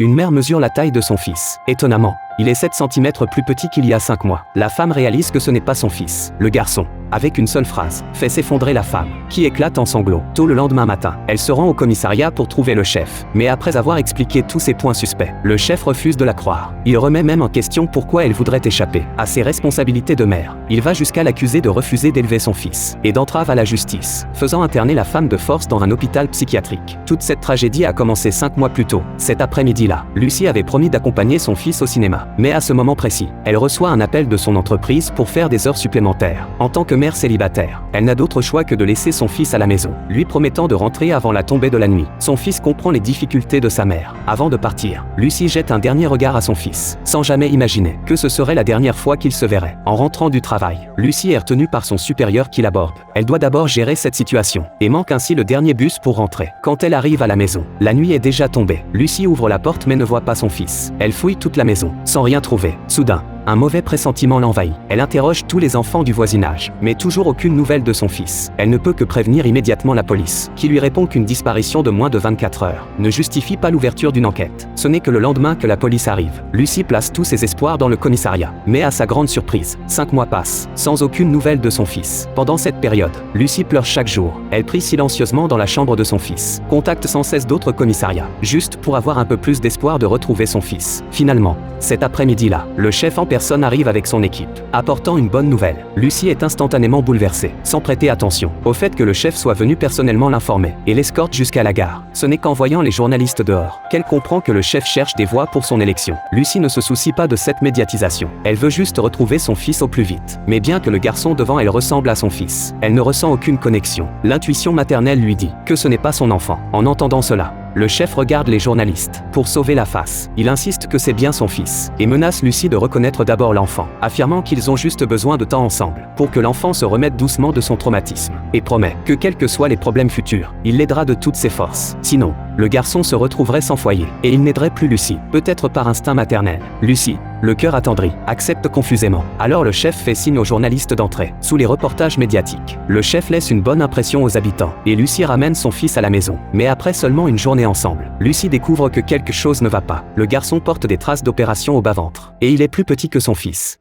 Une mère mesure la taille de son fils. Étonnamment, il est 7 cm plus petit qu'il y a 5 mois. La femme réalise que ce n'est pas son fils. Le garçon, avec une seule phrase, fait s'effondrer la femme, qui éclate en sanglots. Tôt le lendemain matin, elle se rend au commissariat pour trouver le chef. Mais après avoir expliqué tous ses points suspects, le chef refuse de la croire. Il remet même en question pourquoi elle voudrait échapper à ses responsabilités de mère. Il va jusqu'à l'accuser de refuser d'élever son fils et d'entrave à la justice, faisant interner la femme de force dans un hôpital psychiatrique. Toute cette tragédie a commencé 5 mois plus tôt. Cet après-midi-là, Lucie avait promis d'accompagner son fils au cinéma. Mais à ce moment précis, elle reçoit un appel de son entreprise pour faire des heures supplémentaires. En tant que mère célibataire, elle n'a d'autre choix que de laisser son fils à la maison, lui promettant de rentrer avant la tombée de la nuit. Son fils comprend les difficultés de sa mère. Avant de partir, Lucie jette un dernier regard à son fils, sans jamais imaginer que ce serait la dernière fois qu'ils se verraient. En rentrant du travail, Lucie est retenue par son supérieur qui l'aborde. Elle doit d'abord gérer cette situation, et manque ainsi le dernier bus pour rentrer. Quand elle arrive à la maison, la nuit est déjà tombée. Lucie ouvre la porte mais ne voit pas son fils. Elle fouille toute la maison, sans rien trouver. Soudain, un mauvais pressentiment l'envahit. Elle interroge tous les enfants du voisinage, mais toujours aucune nouvelle de son fils. Elle ne peut que prévenir immédiatement la police, qui lui répond qu'une disparition de moins de 24 heures ne justifie pas l'ouverture d'une enquête. Ce n'est que le lendemain que la police arrive. Lucie place tous ses espoirs dans le commissariat. Mais à sa grande surprise, 5 mois passent, sans aucune nouvelle de son fils. Pendant cette période, Lucie pleure chaque jour. Elle prie silencieusement dans la chambre de son fils, contacte sans cesse d'autres commissariats, juste pour avoir un peu plus d'espoir de retrouver son fils. Finalement, cet après-midi-là, le chef en personne arrive avec son équipe, apportant une bonne nouvelle. Lucie est instantanément bouleversée, sans prêter attention au fait que le chef soit venu personnellement l'informer, et l'escorte jusqu'à la gare. Ce n'est qu'en voyant les journalistes dehors, qu'elle comprend que le chef cherche des voix pour son élection. Lucie ne se soucie pas de cette médiatisation. Elle veut juste retrouver son fils au plus vite. Mais bien que le garçon devant elle ressemble à son fils, elle ne ressent aucune connexion. L'intuition maternelle lui dit que ce n'est pas son enfant. En entendant cela, le chef regarde les journalistes pour sauver la face. Il insiste que c'est bien son fils et menace Lucie de reconnaître d'abord l'enfant, affirmant qu'ils ont juste besoin de temps ensemble pour que l'enfant se remette doucement de son traumatisme, et promet que quels que soient les problèmes futurs, il l'aidera de toutes ses forces. Sinon, le garçon se retrouverait sans foyer et il n'aiderait plus Lucie, peut-être par instinct maternel. Lucie, le cœur attendri, accepte confusément. Alors le chef fait signe aux journalistes d'entrer. Sous les reportages médiatiques, le chef laisse une bonne impression aux habitants et Lucie ramène son fils à la maison. Mais après seulement une journée ensemble, Lucie découvre que quelque chose ne va pas. Le garçon porte des traces d'opération au bas-ventre et il est plus petit que son fils.